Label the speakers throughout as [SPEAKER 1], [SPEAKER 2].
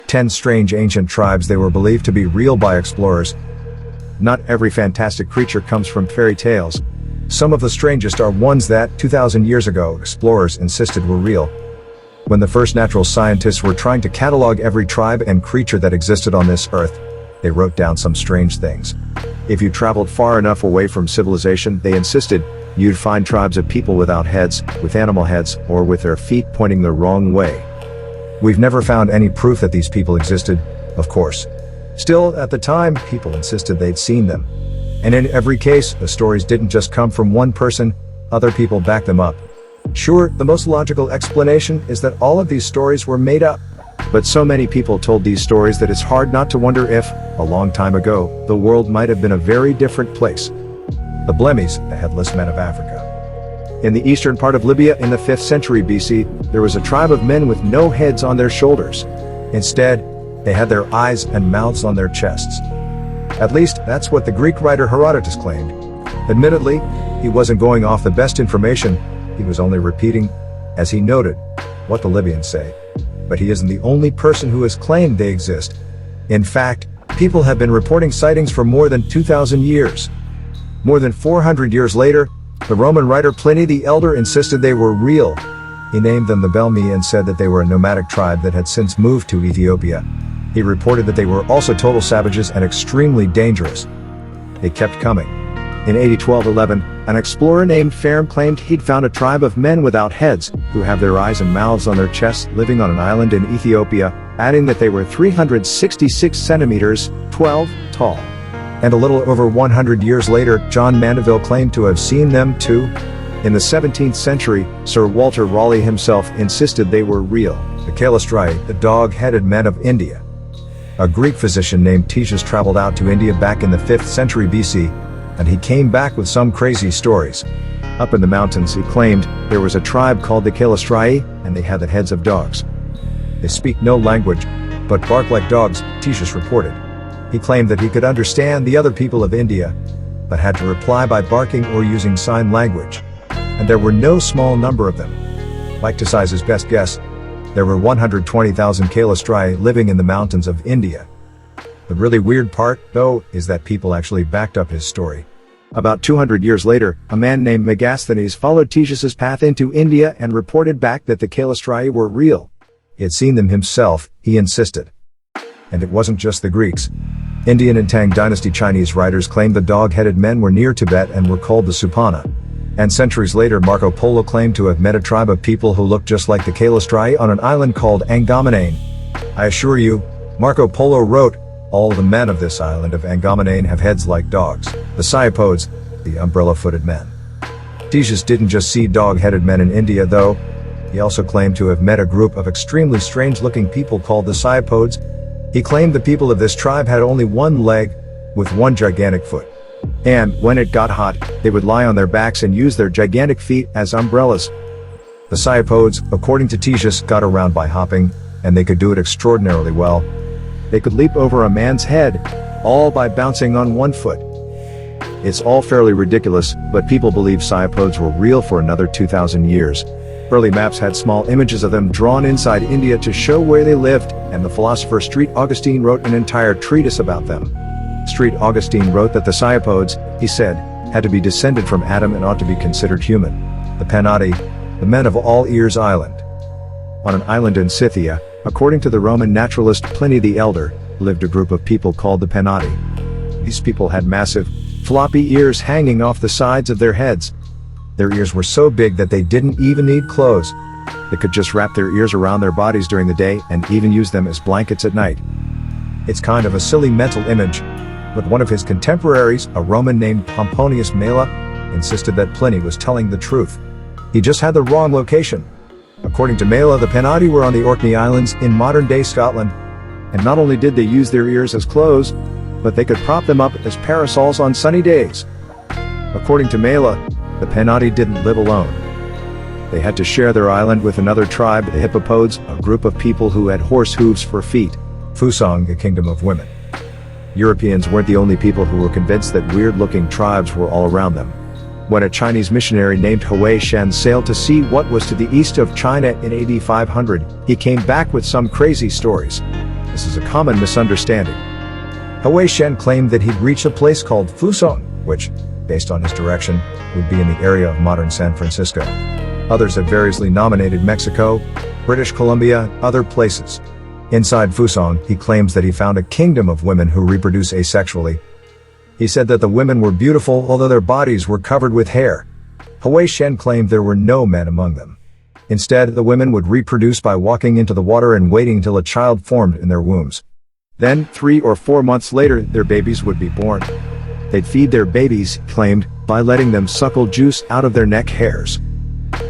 [SPEAKER 1] 10 strange ancient tribes they were believed to be real by explorers. Not every fantastic creature comes from fairy tales. Some of the strangest are ones that, 2,000 years ago, explorers insisted were real. When the first natural scientists were trying to catalog every tribe and creature that existed on this earth, they wrote down some strange things. If you traveled far enough away from civilization, they insisted, you'd find tribes of people without heads, with animal heads, or with their feet pointing the wrong way. We've never found any proof that these people existed, of course. Still, at the time, people insisted they'd seen them. And in every case, the stories didn't just come from one person, other people backed them up. Sure, the most logical explanation is that all of these stories were made up. But so many people told these stories that it's hard not to wonder if, a long time ago, the world might have been a very different place. The Blemmies, the headless men of Africa. In the eastern part of Libya in the 5th century BC, there was a tribe of men with no heads on their shoulders. Instead, they had their eyes and mouths on their chests. At least, that's what the Greek writer Herodotus claimed. Admittedly, he wasn't going off the best information, he was only repeating, as he noted, what the Libyans say. But he isn't the only person who has claimed they exist. In fact, people have been reporting sightings for more than 2,000 years. More than 400 years later, the Roman writer Pliny the Elder insisted they were real. He named them the Belmi and said that they were a nomadic tribe that had since moved to Ethiopia. He reported that they were also total savages and extremely dangerous. They kept coming. In AD 1211, an explorer named Ferm claimed he'd found a tribe of men without heads, who have their eyes and mouths on their chests, living on an island in Ethiopia, adding that they were 366 centimeters, 12, tall. And a little over 100 years later, John Mandeville claimed to have seen them too. In the 17th century, Sir Walter Raleigh himself insisted they were real. The Calistri, the dog-headed men of India. A Greek physician named Ctesias traveled out to India back in the 5th century BC, and he came back with some crazy stories. Up in the mountains, he claimed, there was a tribe called the Calistri, and they had the heads of dogs. They speak no language, but bark like dogs, Ctesias reported. He claimed that he could understand the other people of India, but had to reply by barking or using sign language. And there were no small number of them. Like Ctesias' best guess, there were 120,000 Calistri living in the mountains of India. The really weird part, though, is that people actually backed up his story. About 200 years later, a man named Megasthenes followed Ctesias' path into India and reported back that the Calistri were real. He had seen them himself, he insisted. And it wasn't just the Greeks. Indian and Tang dynasty Chinese writers claimed the dog-headed men were near Tibet and were called the Supana. And centuries later, Marco Polo claimed to have met a tribe of people who looked just like the Calistri on an island called Angomanane. I assure you, Marco Polo wrote, all the men of this island of Angomanane have heads like dogs, the Cyapodes, the umbrella-footed men. Ctesias didn't just see dog-headed men in India though, he also claimed to have met a group of extremely strange-looking people called the Cyapodes. He claimed the people of this tribe had only one leg, with one gigantic foot. And, when it got hot, they would lie on their backs and use their gigantic feet as umbrellas. The Cyapodes, according to Ctesias, got around by hopping, and they could do it extraordinarily well. They could leap over a man's head, all by bouncing on one foot. It's all fairly ridiculous, but people believe Cyapodes were real for another 2,000 years. Early maps had small images of them drawn inside India to show where they lived, and the philosopher St. Augustine wrote an entire treatise about them. St. Augustine wrote that the Cyapodes, he said, had to be descended from Adam and ought to be considered human. The Panati, the men of all ears island. On an island in Scythia, according to the Roman naturalist Pliny the Elder, lived a group of people called the Panati. These people had massive, floppy ears hanging off the sides of their heads. Their ears were so big that they didn't even need clothes. They could just wrap their ears around their bodies during the day and even use them as blankets at night. It's kind of a silly mental image, but one of his contemporaries, a Roman named Pomponius Mela, insisted that Pliny was telling the truth. He just had the wrong location. According to Mela, the Panati were on the Orkney Islands in modern-day Scotland, and not only did they use their ears as clothes, but they could prop them up as parasols on sunny days. According to Mela, the Panati didn't live alone. They had to share their island with another tribe, the Hippopodes, a group of people who had horse hooves for feet. Fusang, the kingdom of women. Europeans weren't the only people who were convinced that weird-looking tribes were all around them. When a Chinese missionary named Hui Shen sailed to see what was to the east of China in AD 500, he came back with some crazy stories. This is a common misunderstanding. Hui Shen claimed that he'd reached a place called Fusong, which, based on his direction, would be in the area of modern San Francisco. Others have variously nominated Mexico, British Columbia, and other places. Inside Fusong, he claims that he found a kingdom of women who reproduce asexually. He said that the women were beautiful, although their bodies were covered with hair. Hui Shen claimed there were no men among them. Instead, the women would reproduce by walking into the water and waiting till a child formed in their wombs. Then, 3 or 4 months later, their babies would be born. They'd feed their babies, he claimed, by letting them suckle juice out of their neck hairs.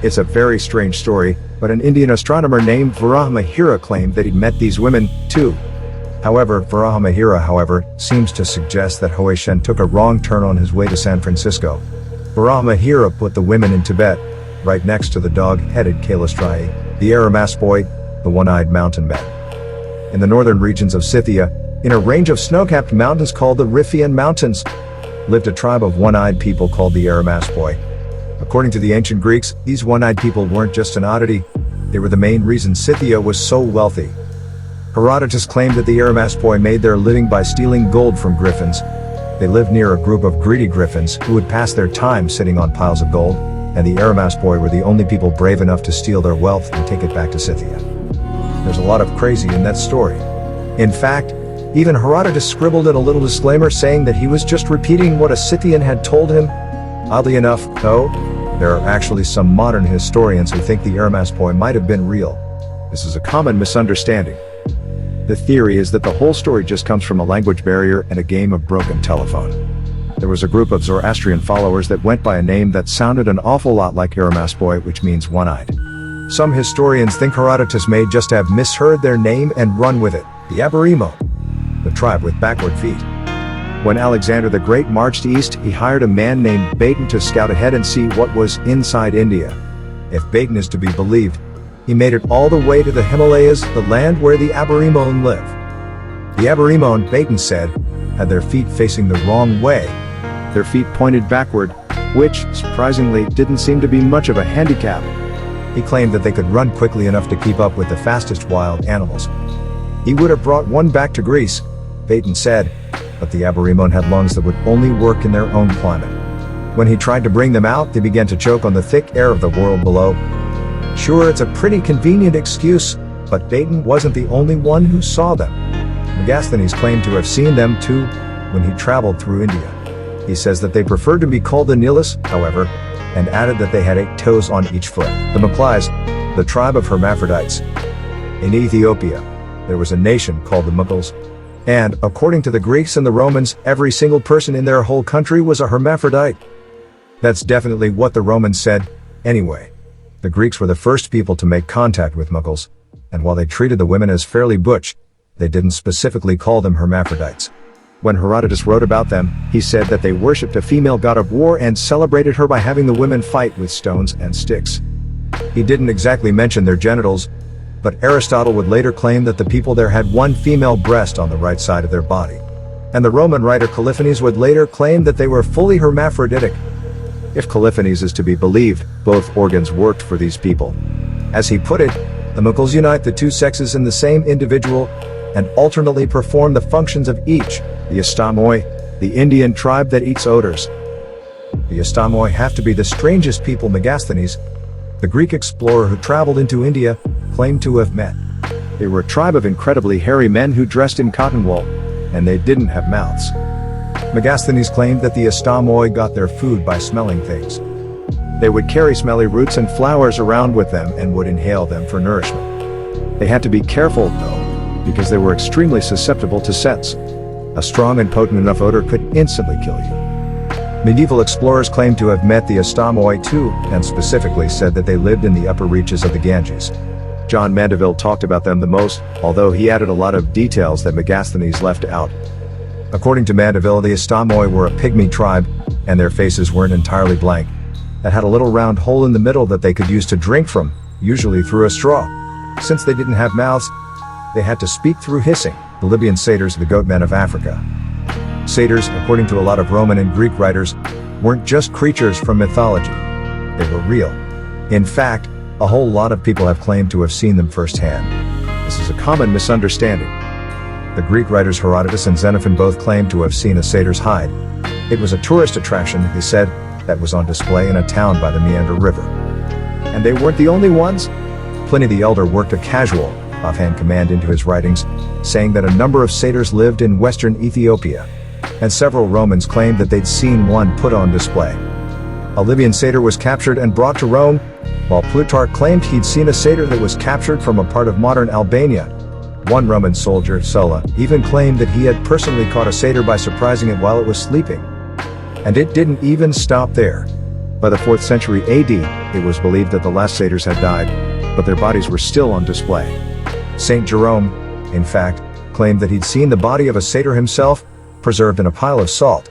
[SPEAKER 1] It's a very strange story, but an Indian astronomer named Varahamihira claimed that he'd met these women, too. However, Varahamihira, seems to suggest that Hui Shen took a wrong turn on his way to San Francisco. Varahamihira put the women in Tibet, right next to the dog-headed Kailasraye, the Aramaspoi, the one-eyed mountain man. In the northern regions of Scythia, in a range of snow-capped mountains called the Riphean Mountains, lived a tribe of one-eyed people called the Aramaspoi. According to the ancient Greeks, these one-eyed people weren't just an oddity, they were the main reason Scythia was so wealthy. Herodotus claimed that the Aramaspoi made their living by stealing gold from griffins. They lived near a group of greedy griffins who would pass their time sitting on piles of gold, and the Aramaspoi were the only people brave enough to steal their wealth and take it back to Scythia. There's a lot of crazy in that story. In fact, even Herodotus scribbled in a little disclaimer saying that he was just repeating what a Scythian had told him. Oddly enough, though, there are actually some modern historians who think the Aramaspoi might have been real. This is a common misunderstanding. The theory is that the whole story just comes from a language barrier and a game of broken telephone. There was a group of Zoroastrian followers that went by a name that sounded an awful lot like Aramaspoi, which means one-eyed. Some historians think Herodotus may just have misheard their name and run with it, the Aborimo, the tribe with backward feet. When Alexander the Great marched east, he hired a man named Baton to scout ahead and see what was inside India. If Baton is to be believed, he made it all the way to the Himalayas, the land where the Aborigine live. The Aborigine, Baton said, had their feet facing the wrong way. Their feet pointed backward, which, surprisingly, didn't seem to be much of a handicap. He claimed that they could run quickly enough to keep up with the fastest wild animals. He would have brought one back to Greece, Baton said, but the Aborigine had lungs that would only work in their own climate. When he tried to bring them out, they began to choke on the thick air of the world below. Sure, it's a pretty convenient excuse, but Baton wasn't the only one who saw them. Megasthenes claimed to have seen them too when he traveled through India. He says that they preferred to be called the Nilus, however, and added that they had 8 toes on each foot. The Maklais, the tribe of hermaphrodites. In Ethiopia, there was a nation called the Mughals, and, according to the Greeks and the Romans, every single person in their whole country was a hermaphrodite. That's definitely what the Romans said, anyway. The Greeks were the first people to make contact with Mughals, and while they treated the women as fairly butch, they didn't specifically call them hermaphrodites. When Herodotus wrote about them, he said that they worshipped a female god of war and celebrated her by having the women fight with stones and sticks. He didn't exactly mention their genitals, but Aristotle would later claim that the people there had one female breast on the right side of their body. And the Roman writer Callisthenes would later claim that they were fully hermaphroditic. If Callisthenes is to be believed, both organs worked for these people. As he put it, the Mughals unite the two sexes in the same individual and alternately perform the functions of each. The Astamoi, the Indian tribe that eats odors. The Astamoi have to be the strangest people Megasthenes, the Greek explorer who traveled into India, claimed to have met. They were a tribe of incredibly hairy men who dressed in cotton wool, and they didn't have mouths. Megasthenes claimed that the Astamoi got their food by smelling things. They would carry smelly roots and flowers around with them and would inhale them for nourishment. They had to be careful, though, because they were extremely susceptible to scents. A strong and potent enough odor could instantly kill you. Medieval explorers claimed to have met the Astamoi too, and specifically said that they lived in the upper reaches of the Ganges. John Mandeville talked about them the most, although he added a lot of details that Megasthenes left out. According to Mandeville, the Astamoi were a pygmy tribe, and their faces weren't entirely blank. That had a little round hole in the middle that they could use to drink from, usually through a straw. Since they didn't have mouths, they had to speak through hissing. The Libyan satyrs, the goat men of Africa. Satyrs, according to a lot of Roman and Greek writers, weren't just creatures from mythology. They were real. In fact, a whole lot of people have claimed to have seen them firsthand. This is a common misunderstanding. The Greek writers Herodotus and Xenophon both claimed to have seen a satyr's hide. It was a tourist attraction, they said, that was on display in a town by the Meander River. And they weren't the only ones. Pliny the Elder worked a casual, offhand command into his writings, saying that a number of satyrs lived in western Ethiopia, and several Romans claimed that they'd seen one put on display. A Libyan satyr was captured and brought to Rome, while Plutarch claimed he'd seen a satyr that was captured from a part of modern Albania. One Roman soldier, Sulla, even claimed that he had personally caught a satyr by surprising it while it was sleeping. And it didn't even stop there. By the 4th century AD, it was believed that the last satyrs had died, but their bodies were still on display. Saint Jerome, in fact, claimed that he'd seen the body of a satyr himself, preserved in a pile of salt.